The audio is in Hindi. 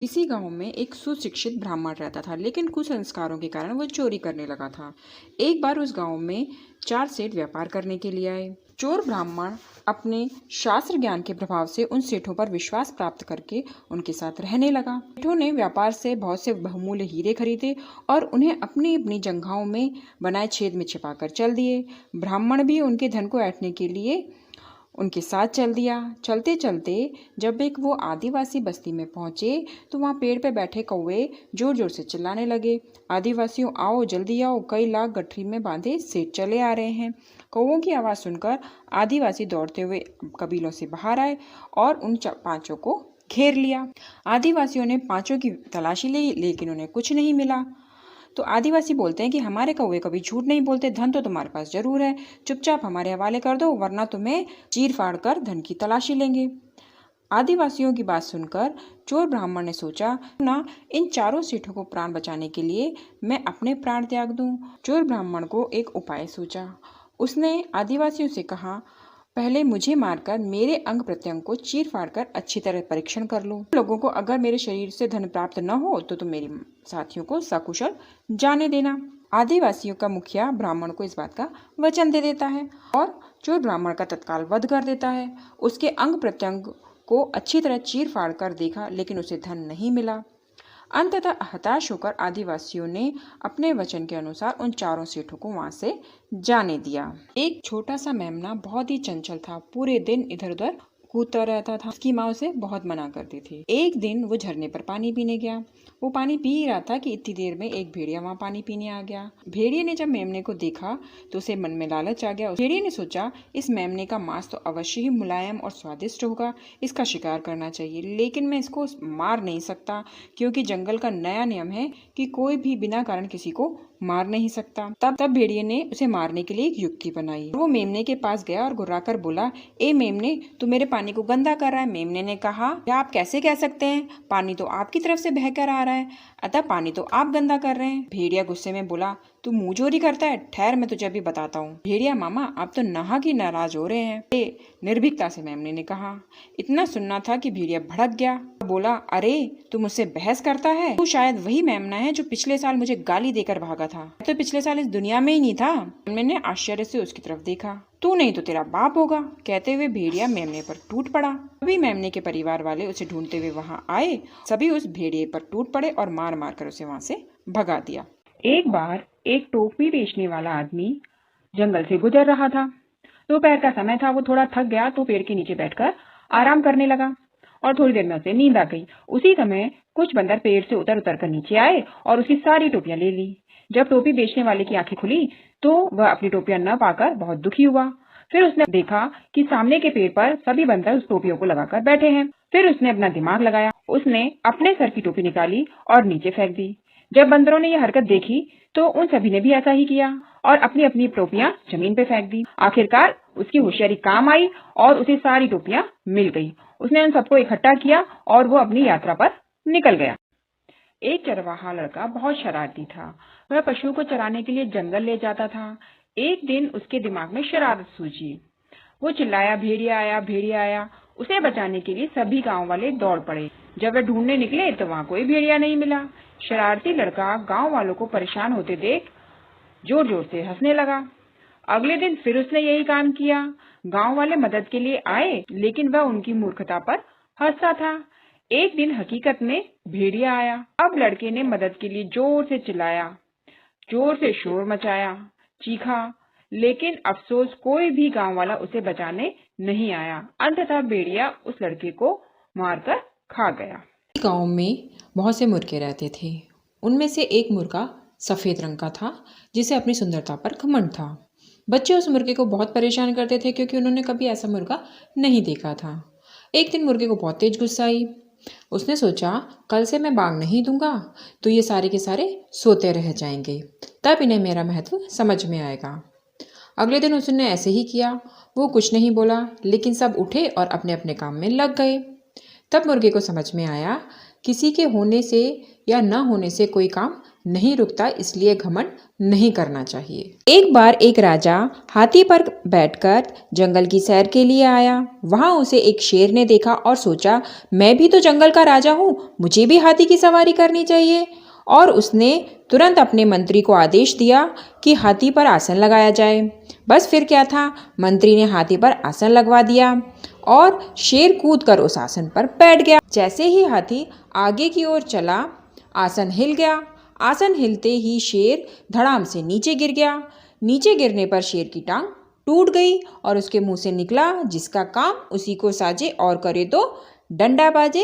इसी गांव में एक सुशिक्षित ब्राह्मण रहता था, लेकिन कुसंस्कारों के कारण वो चोरी करने लगा था। एक बार उस गांव में 4 सेठ व्यापार करने के लिए आए। चोर ब्राह्मण अपने शास्त्र ज्ञान के प्रभाव से उन सेठों पर विश्वास प्राप्त करके उनके साथ रहने लगा। सेठों ने व्यापार से बहुत से बहुमूल्य हीरे खरीदे और उन्हें अपनी अपनी जंघाओं में बनाए छेद में छिपाकर चल दिए। ब्राह्मण भी उनके धन को ऐंठने के लिए उनके साथ चल दिया। चलते चलते जब एक वो आदिवासी बस्ती में पहुंचे तो वहाँ पेड़ पे बैठे कौवे जोर जोर से चिल्लाने लगे, आदिवासियों आओ जल्दी आओ, कई लाख गठरी में बांधे सेठ चले आ रहे हैं। कौवों की आवाज़ सुनकर आदिवासी दौड़ते हुए कबीलों से बाहर आए और उन पांचों को घेर लिया। आदिवासियों ने पांचों की तलाशी ली, लेकिन उन्हें कुछ नहीं मिला। तो आदिवासी बोलते हैं कि हमारे कौवे कभी झूठ नहीं बोलते, धन तो तुम्हारे पास जरूर है, चुपचाप हमारे हवाले कर दो वरना तुम्हें चीर फाड़ कर धन की तलाशी लेंगे। आदिवासियों की बात सुनकर चोर ब्राह्मण ने सोचा, ना इन चारों सेठों को प्राण बचाने के लिए मैं अपने प्राण त्याग दूं। चोर ब्राह्मण को एक उपाय सूझा। उसने आदिवासियों से कहा, पहले मुझे मारकर मेरे अंग प्रत्यंग को चीर फाड़ कर अच्छी तरह परीक्षण कर लो। लोगों को अगर मेरे शरीर से धन प्राप्त न हो तो तुम मेरे साथियों को सकुशल जाने देना। आदिवासियों का मुखिया ब्राह्मण को इस बात का वचन दे देता है और चोर ब्राह्मण का तत्काल वध कर देता है। उसके अंग प्रत्यंग को अच्छी तरह चीर फाड़ कर देखा, लेकिन उसे धन नहीं मिला। अंततः हताश होकर आदिवासियों ने अपने वचन के अनुसार उन चारों सेठों को वहां से जाने दिया। एक छोटा सा मेमना बहुत ही चंचल था, पूरे दिन इधर उधर कूदता रहता था। उसकी माँ उसे बहुत मना करती थी। एक दिन वो झरने पर पानी पीने गया। वो पानी पी ही रहा था कि इतनी देर में एक भेड़िया वहाँ पानी पीने आ गया। भेड़िए ने जब मेमने को देखा तो उसे मन में लालच आ गया। भेड़िए ने सोचा, इस मेमने का मांस तो अवश्य ही मुलायम और स्वादिष्ट होगा, इसका शिकार करना चाहिए, लेकिन मैं इसको मार नहीं सकता क्योंकि जंगल का नया नियम है कि कोई भी बिना कारण किसी को मार नहीं सकता। तब भेड़िए ने उसे मारने के लिए एक युक्ति बनाई। वो मेमने के पास गया और गुर्राकर बोला, ए मेमने, तू मेरे पानी को गंदा कर रहा है। मेमने ने कहा, क्या आप कैसे कह सकते हैं, पानी तो आपकी तरफ से बहकर आ रहा है, अतः पानी तो आप गंदा कर रहे हैं। भेड़िया गुस्से में बोला, तू मुंह चोरी करता है, ठहर मैं तुझे अभी बताता हूँ। भेड़िया मामा, आप तो नाहक ही नाराज हो रहे हैं, निर्भीकता से मेमने ने कहा। इतना सुनना था कि भेड़िया भड़क गया, बोला, अरे तू मुझसे बहस करता है, तू शायद वही मेमना है जो पिछले साल मुझे गाली देकर भागा था। मैं तो पिछले साल इस दुनिया में ही नहीं था। मैंने आश्चर्य से उसकी तरफ देखा। तू नहीं तो तेरा बाप होगा। कहते हुए भेड़िया मेमने पर टूट पड़ा। सभी मेमने के परिवार वाले उसे ढूंढते हुए वहाँ आए। सभी उस भेड़िए पर टूट पड़े और मार मार कर उसे वहाँ से भगा दिया। एक बार एक टोपी बेचने वाला आदमी जंगल से गुजर रहा था। दोपहर का समय था। वो थोड़ा थक गया तो पेड़ के नीचे बैठकर आराम करने लगा और थोड़ी देर में उसे नींद आ गई। उसी समय कुछ बंदर पेड़ से उतर उतर कर नीचे आए और उसकी सारी टोपियां ले ली। जब टोपी बेचने वाले की आंखें खुली तो वह अपनी टोपियां न पाकर बहुत दुखी हुआ। फिर उसने देखा कि सामने के पेड़ पर सभी बंदर उस टोपियों को लगाकर बैठे हैं। फिर उसने अपना दिमाग लगाया। उसने अपने सर की टोपी निकाली और नीचे फेंक दी। जब बंदरों ने यह हरकत देखी तो उन सभी ने भी ऐसा ही किया और अपनी अपनी टोपियां जमीन पे फेंक दी। आखिरकार उसकी होशियारी काम आई और उसे सारी टोपियां मिल गई। उसने उन सबको इकट्ठा किया और वो अपनी यात्रा पर निकल गया। एक चरवाहा लड़का बहुत शरारती था। वह पशुओं को चराने के लिए जंगल ले जाता था। एक दिन उसके दिमाग में शरारत सूझी। वो चिल्लाया, भेड़िया आया, भेड़िया आया। उसे बचाने के लिए सभी गांव वाले दौड़ पड़े। जब वे ढूंढने निकले तो वहां कोई भेड़िया नहीं मिला। शरारती लड़का गांव वालों को परेशान होते देख जोर जोर से हंसने लगा। अगले दिन फिर उसने यही काम किया। गांव वाले मदद के लिए आए, लेकिन वह उनकी मूर्खता पर हंसता था। एक दिन हकीकत में भेड़िया आया। अब लड़के ने मदद के लिए जोर से चिल्लाया, जोर से शोर मचाया, चीखा, लेकिन अफसोस कोई भी गांव वाला उसे बचाने नहीं आया। अंततः भेड़िया उस लड़के को मारकर खा गया। गांव में बहुत से मुर्गे रहते थे। उनमें से एक मुर्गा सफेद रंग का था, जिसे अपनी सुंदरता पर घमंड था। बच्चे उस मुर्गे को बहुत परेशान करते थे क्योंकि उन्होंने कभी ऐसा मुर्गा नहीं देखा था। एक दिन मुर्गे को बहुत तेज गुस्सा आई। उसने सोचा, कल से मैं बांग नहीं दूंगा तो ये सारे के सारे सोते रह जाएंगे, तब इन्हें मेरा महत्व समझ में आएगा। अगले दिन उसने ऐसे ही किया। वो कुछ नहीं बोला, लेकिन सब उठे और अपने अपने काम में लग गए। तब मुर्गे को समझ में आया, किसी के होने से या न होने से कोई काम नहीं रुकता, इसलिए घमंड नहीं करना चाहिए। एक बार एक राजा हाथी पर बैठकर जंगल की सैर के लिए आया। वहां उसे एक शेर ने देखा और सोचा, मैं भी तो जंगल का राजा हूँ, मुझे भी हाथी की सवारी करनी चाहिए। और उसने तुरंत अपने मंत्री को आदेश दिया कि हाथी पर आसन लगाया जाए। बस फिर क्या था, मंत्री ने हाथी पर आसन लगवा दिया और शेर कूदकर उस आसन पर बैठ गया। जैसे ही हाथी आगे की ओर चला, आसन हिल गया। आसन हिलते ही शेर धड़ाम से नीचे गिर गया। नीचे गिरने पर शेर की टांग टूट गई और उसके मुंह से निकला, जिसका काम उसी को साजे और करे तो डंडा बाजे।